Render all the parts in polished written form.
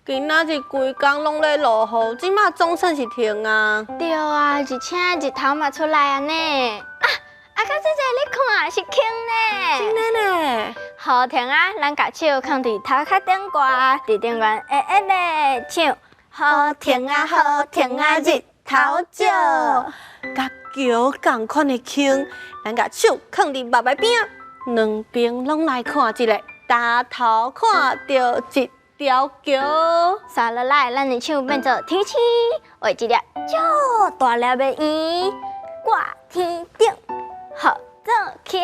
今仔日规工拢咧落雨，即马总算是停啊。对啊，而且日头嘛出来啊呢。啊，到这你看是晴呢。真的呢。好停啊，咱把手放伫头壳顶挂，伫顶悬的唱。好停啊，好停啊，日头照。甲桥同款的晴，咱把手放伫目内边，两边拢来看一下，抬头看到一条桥。刷落来，咱的手变做天星，画一粒较大粒的圆，挂天顶，好做晴。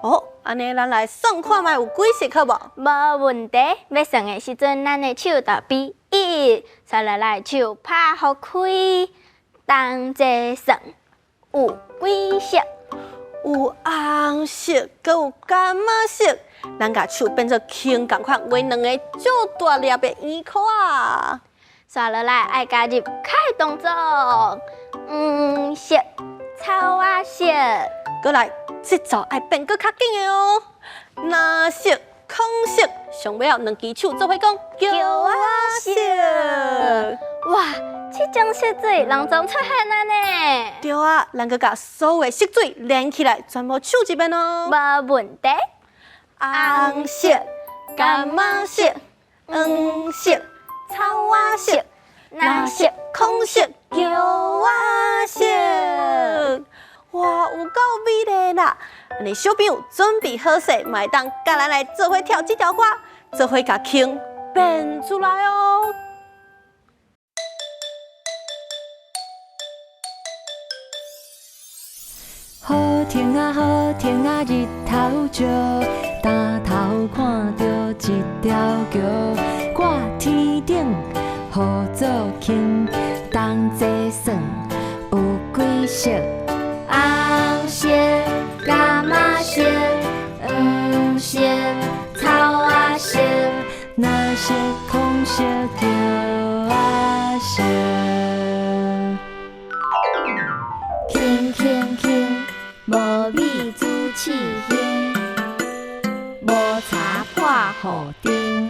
哦，安尼咱来算看卖有几色好无？无问题，要算的时阵，咱的手就比1，刷落来手拍互开，同齐算有几色？有红色，搁有柑仔色。咱甲手变做轻共款，画两个较大粒的圆块。刷落来爱加入开动作，黄色、草仔色。搁来节奏爱变搁较紧的哦。蓝色、空色，上尾要两支手做伙讲桥仔色。哇，这种色水人总出现啊呢！对啊，咱搁甲所有色水连起来，全部唱一遍哦。无问题。红色、柑仔色、黄色、草仔色、蓝色、空色、桥仔色。哇，有够美丽啦！安尼小朋友准备好势，麦当甲咱来做伙跳这条歌，做伙甲轻变出来哦。好天啊，好天啊，日头照，抬头看到一条桥，挂天顶，好做轻，同齐算有几色？红色、柑仔色、黄色、草仔色，蓝色、空色、桥仔色。轻轻轻。无米煮刺香，无茶破雨灯，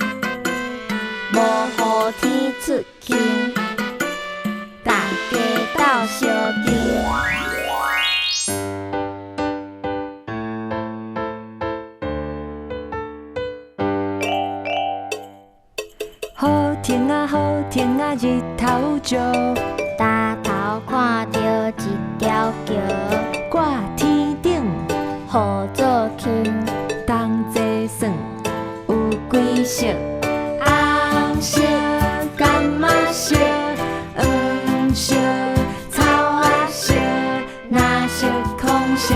无雨天出晴，大家斗相敬。好天啊，好天啊，日头照，抬头看到一条桥。挂天顶，好做轻，同齐算有几色？红色、柑仔色、黄色、草仔色、蓝色、空色。